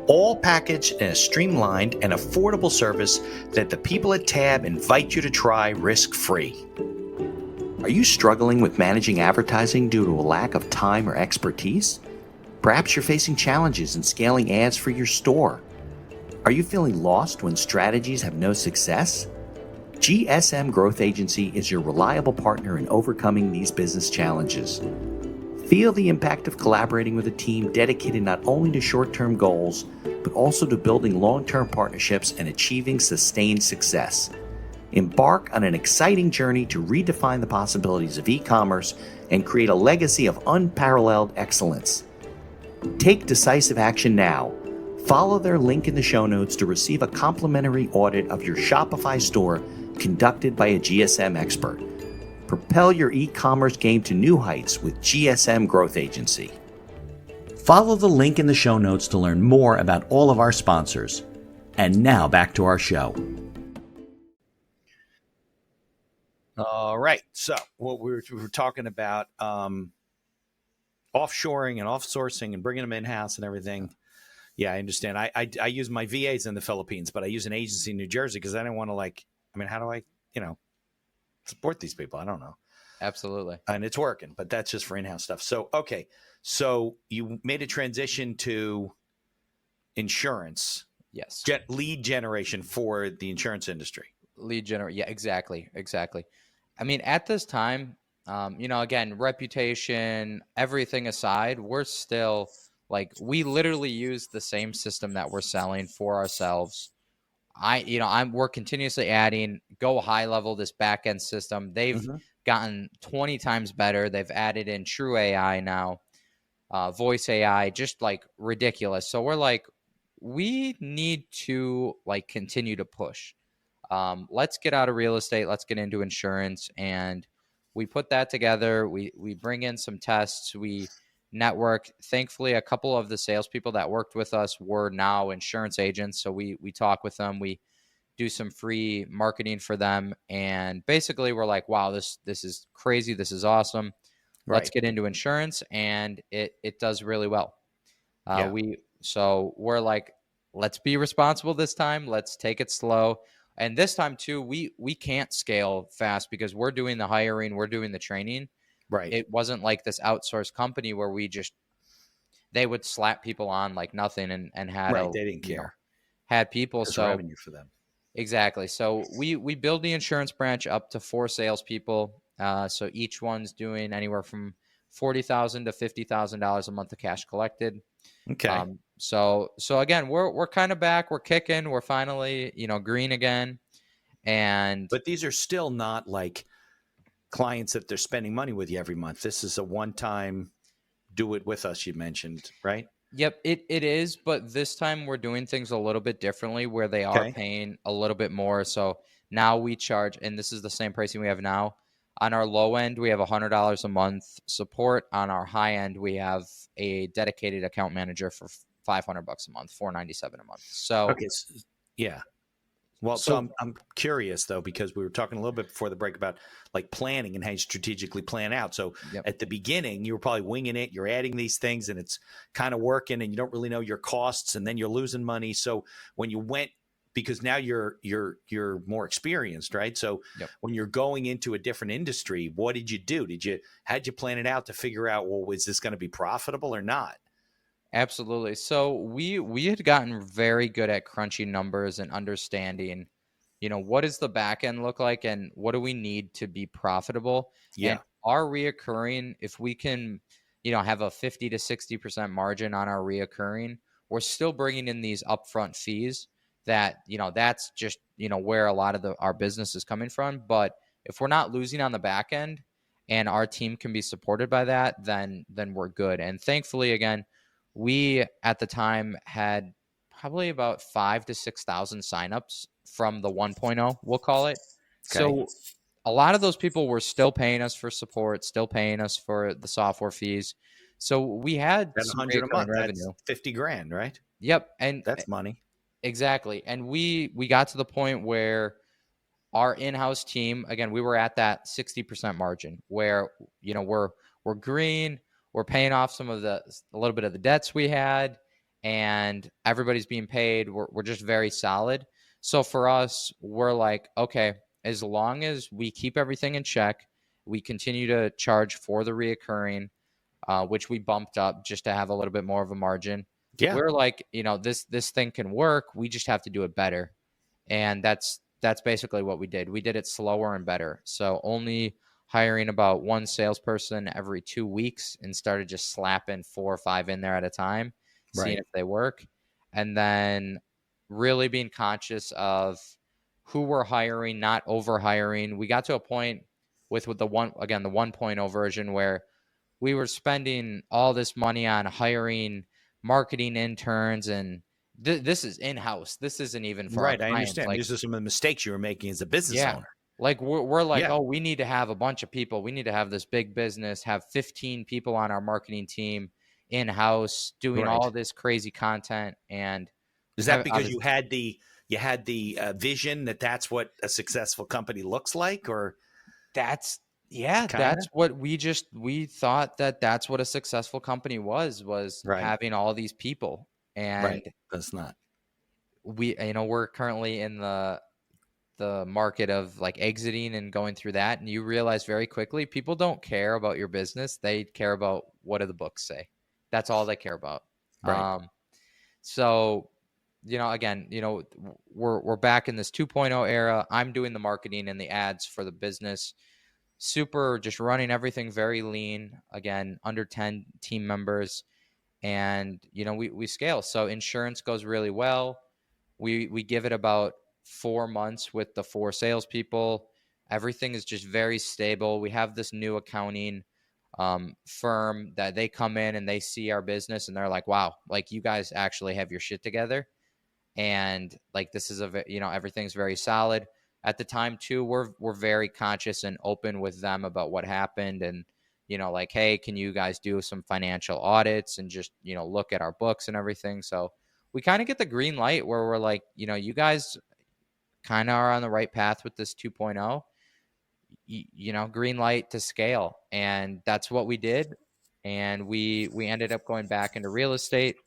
All packaged in a streamlined and affordable service that the people at TAB invite you to try risk-free. Are you struggling with managing advertising due to a lack of time or expertise? Perhaps you're facing challenges in scaling ads for your store. Are you feeling lost when strategies have no success? GSM Growth Agency is your reliable partner in overcoming these business challenges. Feel the impact of collaborating with a team dedicated not only to short-term goals, but also to building long-term partnerships and achieving sustained success. Embark on an exciting journey to redefine the possibilities of e-commerce and create a legacy of unparalleled excellence. Take decisive action now. Follow their link in the show notes to receive a complimentary audit of your Shopify store conducted by a GSM expert. Propel your e-commerce game to new heights with GSM Growth Agency. Follow the link in the show notes to learn more about all of our sponsors. And now back to our show. All right. So what we were talking about, offshoring and offsourcing and bringing them in-house and everything. Yeah, I understand. I use my VAs in the Philippines, but I use an agency in New Jersey because I don't want to how do I, support these people? I don't know. Absolutely. And it's working, but that's just for in-house stuff. So, okay. So you made a transition to insurance. Yes. Lead generation for the insurance industry. Yeah, exactly. I mean, at this time, again, reputation, everything aside, we're still we literally use the same system that we're selling for ourselves. We're continuously adding, go high level, this back end system. They've gotten 20 times better. They've added in true AI now, voice AI, just ridiculous. So we're we need to continue to push. Let's get out of real estate. Let's get into insurance. And we put that together. We bring in some tests. We network. Thankfully, a couple of the salespeople that worked with us were now insurance agents. So we talk with them. We do some free marketing for them. And basically we're like, wow, this is crazy. This is awesome. Right. Let's get into insurance. And it does really well. We're like, let's be responsible this time. Let's take it slow. And this time too, we can't scale fast because we're doing the hiring, we're doing the training. Right. It wasn't like this outsourced company where they would slap people on like nothing and had they didn't care. Had people. There's so revenue for them. Exactly. So we build the insurance branch up to 4 salespeople. So each one's doing anywhere from $40,000 to $50,000 a month of cash collected. Okay. So again, we're kind of back. We're kicking. We're finally, green again. But these are still not like clients that they're spending money with you every month. This is a one-time do it with us, you mentioned, right? Yep, it is. But this time we're doing things a little bit differently where they are paying a little bit more. So now we charge, and this is the same pricing we have now. On our low end, we have $100 a month support. On our high end, we have a dedicated account manager for $500 a month, $497 a month. So, okay. Yeah. Well, so I'm curious though, because we were talking a little bit before the break about planning and how you strategically plan out. So At the beginning, you were probably winging it. You're adding these things and it's kind of working and you don't really know your costs and then you're losing money. So when you went, because now you're more experienced, right? So when you're going into a different industry, what did you do? How'd you plan it out to figure out, well, is this going to be profitable or not? Absolutely. So we had gotten very good at crunching numbers and understanding, what does the back end look like and what do we need to be profitable? Yeah. And our reoccurring, if we can, have a 50 to 60% margin on our reoccurring, we're still bringing in these upfront fees that, that's just, where a lot of our business is coming from. But if we're not losing on the back end and our team can be supported by that, then we're good. And thankfully, again, we at the time had probably about 5,000 to 6,000 signups from the 1.0, we'll call it. Okay. So a lot of those people were still paying us for support, still paying us for the software fees. So we had that's $100 a month, revenue. That's $50,000, right? Yep, and that's money. Exactly, and we got to the point where our in-house team, again, we were at that 60% margin where we're green. We're paying off a little bit of the debts we had, and everybody's being paid. We're just very solid. So for us, we're like, okay, as long as we keep everything in check, we continue to charge for the reoccurring, which we bumped up just to have a little bit more of a margin. Yeah. We're like, this thing can work. We just have to do it better. And that's basically what we did. We did it slower and better. So only hiring about one salesperson every 2 weeks and started just slapping 4 or 5 in there at a time, seeing if they work. And then really being conscious of who we're hiring, not over hiring. We got to a point with the 1.0 version where we were spending all this money on hiring marketing interns and This is in-house. This isn't even for our Right. I clients. understand. Like, These are some of the mistakes you were making as a business yeah, owner. like we're like, Yeah. oh, we need to have a bunch of people. We need to have this big business, have 15 people on our marketing team in-house doing Right. all this crazy content. And Is that I because was, you had the vision that that's what a successful company looks like, or that's, yeah, kind that's of? what we thought that that's what a successful company was Right. having all these people. Right. And That's not. we're currently in the market of like exiting and going through that, and you realize very quickly people don't care about your business. They care about what do the books say. That's all they care about. Right. So again, we're back in this 2.0 era. I'm doing the marketing and the ads for the business, super, just running everything very lean, again, under 10 team members. And we scale. So insurance goes really well. We give it about 4 months with the 4 salespeople. Everything is just very stable. We have this new accounting firm that they come in and they see our business and they're like, wow, like you guys actually have your shit together. And like, this is everything's very solid. At the time too, we're very conscious and open with them about what happened. And like, hey, can you guys do some financial audits and just look at our books and everything. So we kind of get the green light where we're like, you guys kind of are on the right path with this 2.0, green light to scale. And that's what we did. And we ended up going back into real estate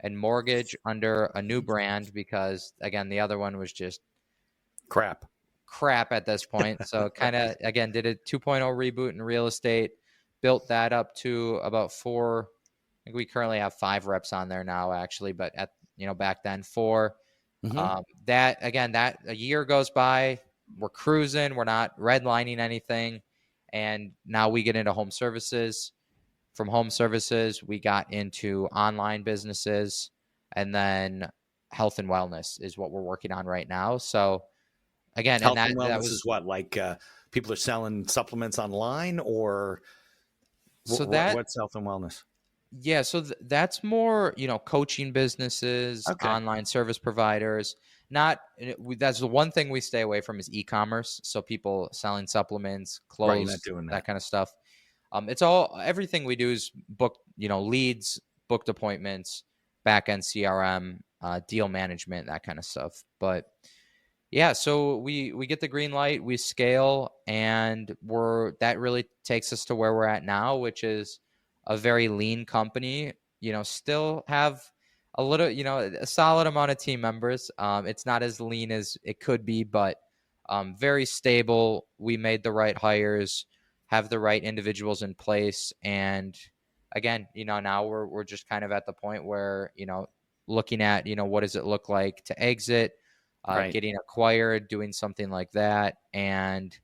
and mortgage under a new brand because, again, the other one was just Crap. crap at this point. So kind of, again, did a 2.0 reboot in real estate, built that up to about 4. I think we currently have 5 reps on there now, actually, but at back then 4. Mm-hmm. That a year goes by, we're cruising, we're not redlining anything, and now we get into home services. From home services, we got into online businesses, and then health and wellness is what we're working on right now. So again, and Health and that wellness was is what? Like people are selling supplements online, or so that what's health and wellness? yeah, so that's more coaching businesses, Okay. online service providers. Not that's the one thing we stay away from is e-commerce. So people selling supplements, Right. You're not clothes, doing that that. kind of stuff. It's all everything we do is book, leads, booked appointments, back end CRM, deal management, that kind of stuff. But yeah, so we get the green light, we scale, and that really takes us to where we're at now, which is a very lean company. Still have a little, a solid amount of team members. It's not as lean as it could be, but very stable. We made the right hires, have the right individuals in place, and again, now we're just kind of at the point where looking at what does it look like to exit, Right. getting acquired, doing something like that. And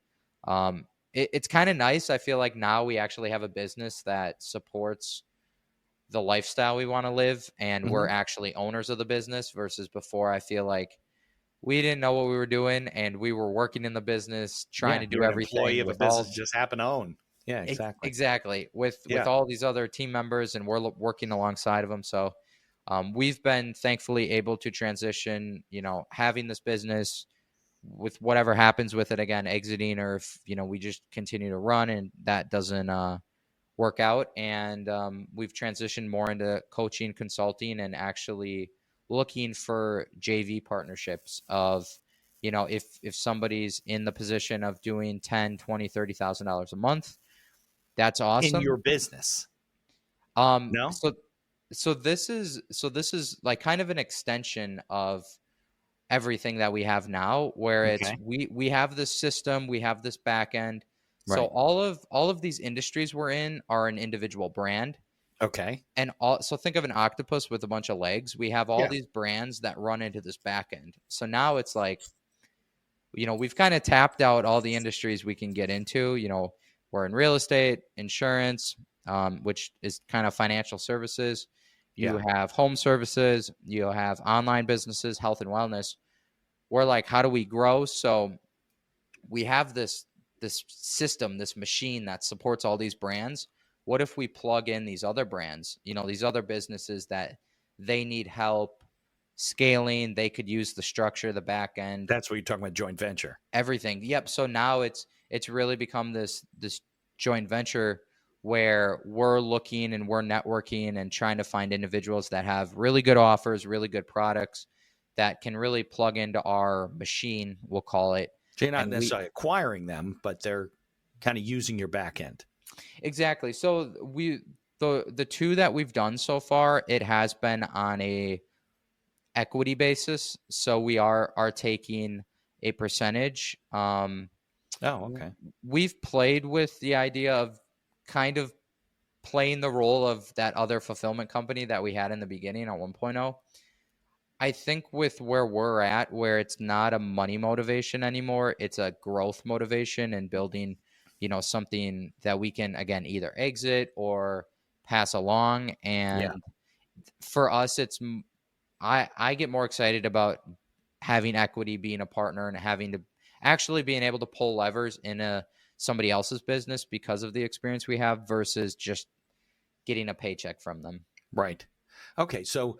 it's kind of nice. I feel like now we actually have a business that supports the lifestyle we want to live, and we're Mm-hmm. actually owners of the business versus before. I feel like we didn't know what we were doing, and we were working in the business, trying Yeah. to do You're an employee everything of a with business all you just happen to own. Yeah. Exactly. exactly with Yeah. all these other team members, and we're working alongside of them. So we've been thankfully able to transition, having this business with whatever happens with it, again, exiting, or if, we just continue to run and that doesn't work out. And we've transitioned more into coaching, consulting, and actually looking for JV partnerships of, if somebody's in the position of doing 10, 20, $30,000 a month, that's In awesome. your business. Um, No. so this is like kind of an extension of everything that we have now, where it's Okay. we have this system, we have this back end. So Right. all of these industries we're in are an individual brand. Okay. And so think of an octopus with a bunch of legs. We have all Yeah. these brands that run into this back end. So now it's like, we've kind of tapped out all the industries we can get into. We're in real estate, insurance, which is kind of financial services. You Yeah. have home services, you have online businesses, health and wellness. We're like, how do we grow? So we have this system, this machine that supports all these brands. What if we plug in these other brands, these other businesses that they need help scaling. They could use the structure, the back end, That's what you're talking about, joint venture. everything. Yep. So now it's really become this joint venture where we're looking and we're networking and trying to find individuals that have really good offers, really good products that can really plug into our machine, we'll call it. So you're not And necessarily acquiring them, but they're kind of using your back end. exactly. So the two that we've done so far, it has been on a equity basis. So we are taking a percentage. Oh, okay. We've played with the idea of kind of playing the role of that other fulfillment company that we had in the beginning at 1.0. I think with where we're at, where it's not a money motivation anymore, it's a growth motivation and building, something that we can, again, either exit or pass along. And for us, I get more excited about having equity, being a partner, and having to actually being able to pull levers in somebody else's business because of the experience we have versus just getting a paycheck from them. Right. Okay. So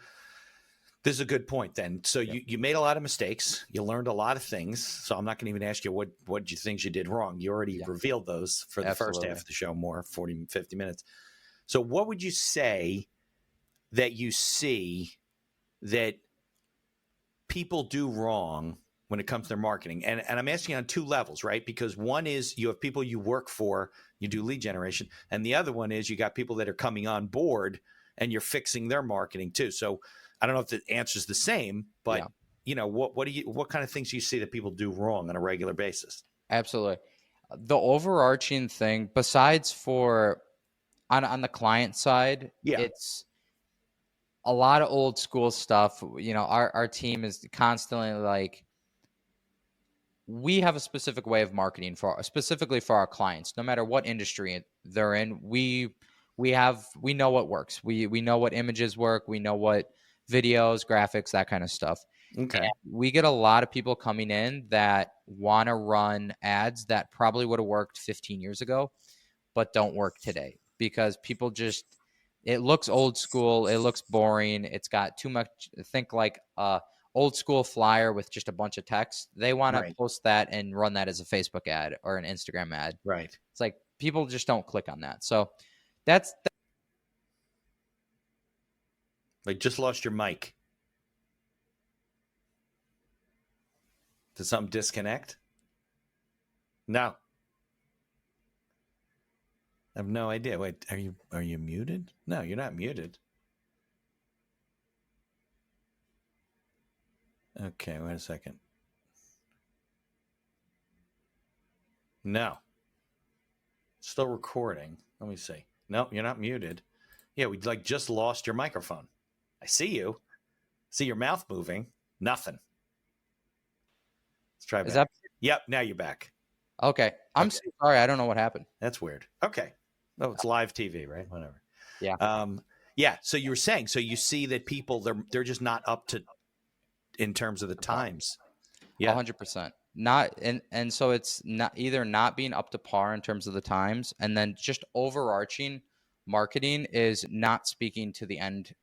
this is a good point then. So you made a lot of mistakes. You learned a lot of things. So I'm not going to even ask you what you think you did wrong. You already revealed those for the first half of the show, more 40, 50 minutes. So what would you say that you see that people do wrong when it comes to their marketing? And I'm asking on two levels, right? Because one is you have people you work for, you do lead generation. And the other one is you got people that are coming on board and you're fixing their marketing too. So I don't know if the answer's the same, but what kind of things do you see that people do wrong on a regular basis? Absolutely. The overarching thing, besides for on the client side, it's a lot of old school stuff. Our team is constantly like, we have a specific way of marketing specifically for our clients, no matter what industry they're in. We know what works. We know what images work. We know what videos, graphics, that kind of stuff. Okay. And we get a lot of people coming in that want to run ads that probably would have worked 15 years ago, but don't work today because people it looks old school. It looks boring. It's got too much. Think like old school flyer with just a bunch of text. They want to post that and run that as a Facebook ad or an Instagram ad. Right. It's like people just don't click on that. So that's like just lost your mic. Did something disconnect? No. I have no idea. Wait, are you muted? No, you're not muted. Okay, wait a second. No. Still recording. Let me see. No, you're not muted. Yeah, we just lost your microphone. I see you. See your mouth moving. Nothing. Let's try back. Yep, now you're back. Okay. I'm so sorry. I don't know what happened. That's weird. Okay. Oh, it's live TV, right? Whatever. Yeah. Yeah. So you were saying, so you see that people they're just not up to in terms of the times. Yeah. 100%. Not and so it's not either not being up to par in terms of the times, and then just overarching marketing is not speaking to the end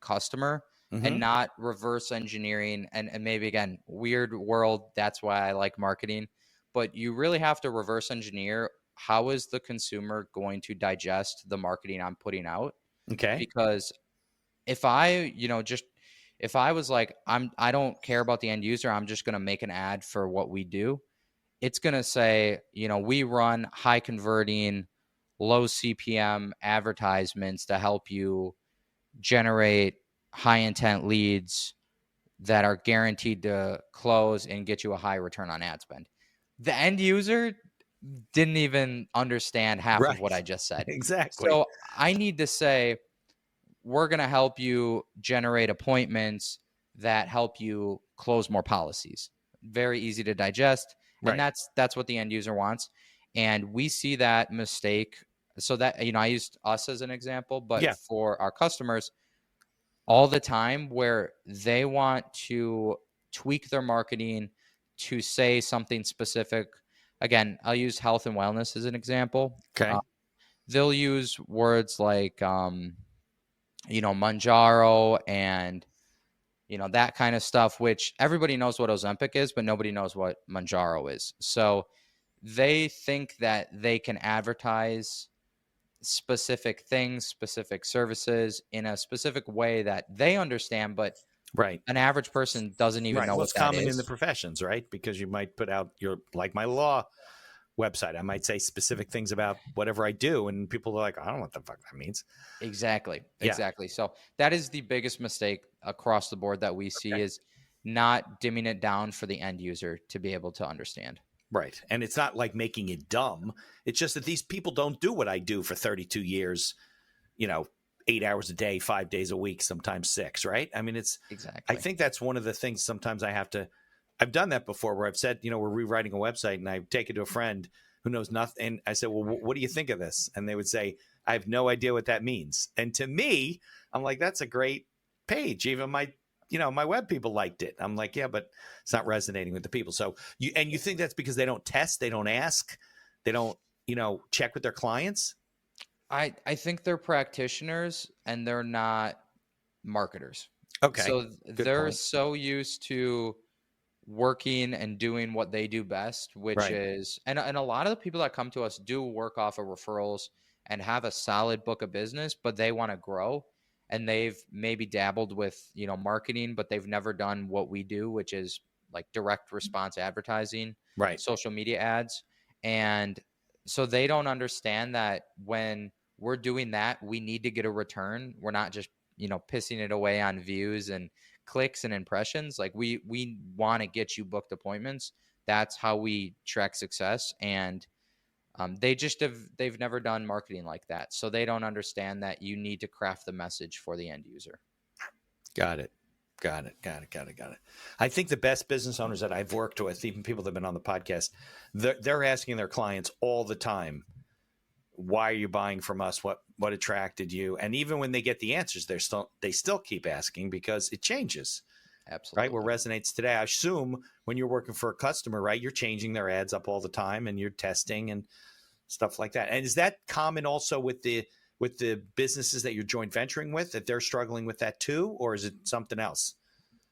customer and not reverse engineering and maybe again, weird world. That's why I like marketing, but you really have to reverse engineer. How is the consumer going to digest the marketing I'm putting out? Okay. Because if I was like, I don't care about the end user, I'm just going to make an ad for what we do. It's going to say, we run high converting, low CPM advertisements to help you generate high intent leads that are guaranteed to close and get you a high return on ad spend. The end user didn't even understand half of what I just said. Exactly. So I need to say, we're going to help you generate appointments that help you close more policies. Very easy to digest. And that's what the end user wants. And we see that mistake. So that, I used us as an example, but for our customers all the time where they want to tweak their marketing to say something specific. Again, I'll use health and wellness as an example. Okay. They'll use words like, Manjaro and that kind of stuff, which everybody knows what Ozempic is, but nobody knows what Mounjaro is. So they think that they can advertise specific things, specific services in a specific way that they understand, but Right. an average person doesn't even know Well, what it's that common in the is. professions, right? Because you might put out like my law website. I might say specific things about whatever I do, and people are like, I don't know what the fuck that means. Exactly. Yeah. Exactly. So that is the biggest mistake across the board that we see is not dimming it down for the end user to be able to understand. Right. And it's not like making it dumb. It's just that these people don't do what I do for 32 years, 8 hours a day, 5 days a week, sometimes 6, right? I mean, Exactly. I think that's one of the things sometimes I've done that before where I've said, we're rewriting a website and I take it to a friend who knows nothing. And I said, well, what do you think of this? And they would say, I have no idea what that means. And to me, I'm like, that's a great page. Even my web people liked it. I'm like, yeah, but it's not resonating with the people. So you think that's because they don't test, they don't ask, they don't, check with their clients? I think they're practitioners and they're not marketers. Okay. So they're point. so used to working and doing what they do best, which Right. is, and a lot of the people that come to us do work off of referrals and have a solid book of business, but they want to grow and they've maybe dabbled with, marketing, but they've never done what we do, which is like direct response advertising, Right. social media ads. And so they don't understand that when we're doing that, we need to get a return. We're not just, pissing it away on views and clicks and impressions. Like we want to get you booked appointments. That's how we track success. And they've never done marketing like that. So they don't understand that you need to craft the message for the end user. Got it. I think the best business owners that I've worked with, even people that have been on the podcast, they're asking their clients all the time, why are you buying from us? What attracted you? And even when they get the answers, they still keep asking because it changes. Absolutely. Right? What resonates today. I assume when you're working for a customer, right, you're changing their ads up all the time and you're testing and stuff like that. And is that common also with the businesses that you're joint venturing with, that they're struggling with that too, or is it something else?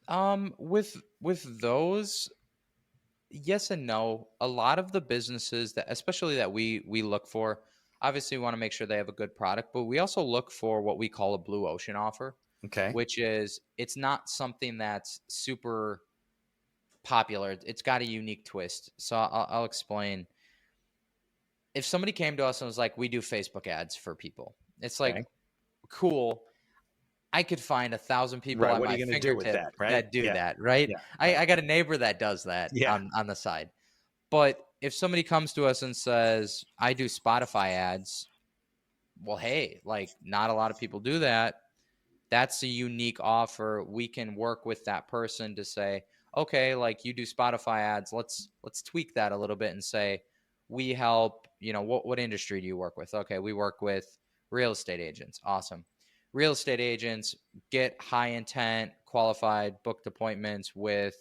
With those, yes and no. A lot of the businesses that, especially that we look for, obviously we want to make sure they have a good product, but we also look for what we call a blue ocean offer. Okay. Which is, it's not something that's super popular. It's got a unique twist. So I'll explain. If somebody came to us and was like, we do Facebook ads for people, it's like, okay, cool. I could find 1,000 people right. on what my are you going to do with that, right? that do that, right? Yeah. I got a neighbor that does that on the side. But if somebody comes to us and says, I do Spotify ads, well, hey, like not a lot of people do that. That's a unique offer. We can work with that person to say, okay, like you do Spotify ads. Let's tweak that a little bit and say, we help, what industry do you work with? Okay, we work with real estate agents. Awesome. Real estate agents get high intent, qualified, booked appointments with,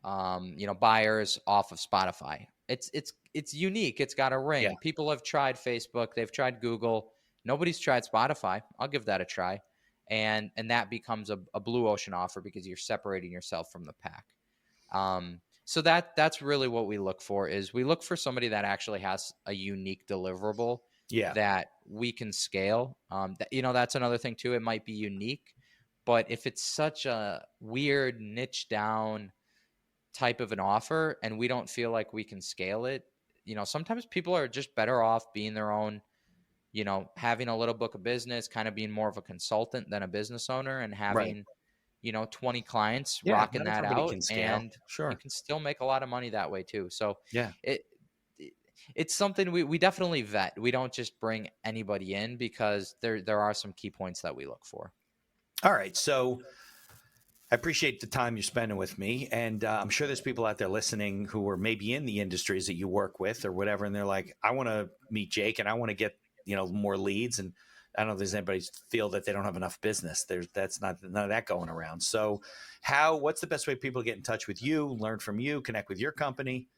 buyers off of Spotify. It's unique. It's got a ring. Yeah. People have tried Facebook. They've tried Google. Nobody's tried Spotify. I'll give that a try. And that becomes a blue ocean offer because you're separating yourself from the pack. So that's really what we look for, is we look for somebody that actually has a unique deliverable that we can scale. That's another thing too. It might be unique, but if it's such a weird niche down type of an offer and we don't feel like we can scale it, sometimes people are just better off being their own, having a little book of business, kind of being more of a consultant than a business owner, and having, 20 clients rocking that out, and you can still make a lot of money that way too. So it's something we definitely vet. We don't just bring anybody in because there are some key points that we look for. All right. So I appreciate the time you're spending with me. And I'm sure there's people out there listening who are maybe in the industries that you work with or whatever. And they're like, I want to meet Jake and I want to get, more leads. And I don't know if there's anybody feel that they don't have enough business. That's none of that going around. So what's the best way people get in touch with you, learn from you, connect with your company?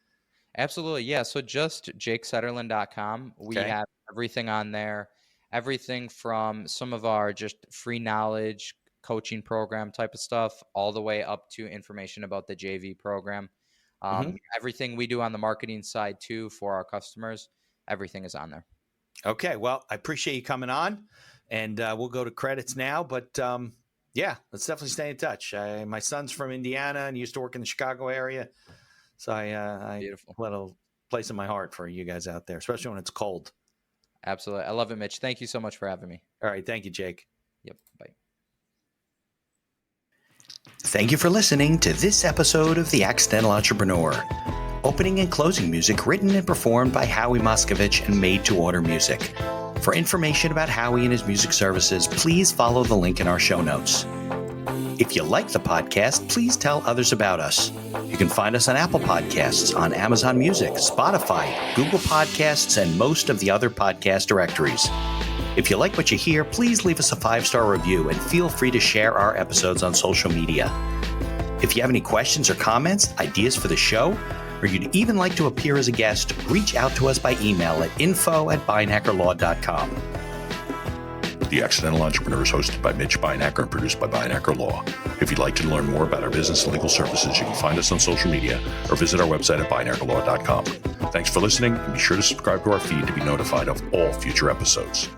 Absolutely. Yeah. So just jakesutterland.com. We have everything on there, everything from some of our just free knowledge, coaching program type of stuff, all the way up to information about the JV program. Everything we do on the marketing side too for our customers, everything is on there. Okay. Well, I appreciate you coming on, and we'll go to credits now, but yeah, let's definitely stay in touch. My son's from Indiana and used to work in the Chicago area. So I Beautiful. Let a place in my heart for you guys out there, especially when it's cold. Absolutely. I love it, Mitch. Thank you so much for having me. All right. Thank you, Jake. Yep. Bye. Thank you for listening to this episode of The Accidental Entrepreneur. Opening and closing music written and performed by Howie Moskovich and made to order music. For information about Howie and his music services, please follow the link in our show notes. If you like the podcast, please tell others about us. You can find us on Apple Podcasts, on Amazon Music, Spotify, Google Podcasts, and most of the other podcast directories. If you like what you hear, please leave us a 5-star review and feel free to share our episodes on social media. If you have any questions or comments, ideas for the show, or you'd even like to appear as a guest, reach out to us by email at info@beinhackerlaw.com. The Accidental Entrepreneur is hosted by Mitch Beinhacker and produced by Beinhacker Law. If you'd like to learn more about our business and legal services, you can find us on social media or visit our website at beinhackerlaw.com. Thanks for listening, and be sure to subscribe to our feed to be notified of all future episodes.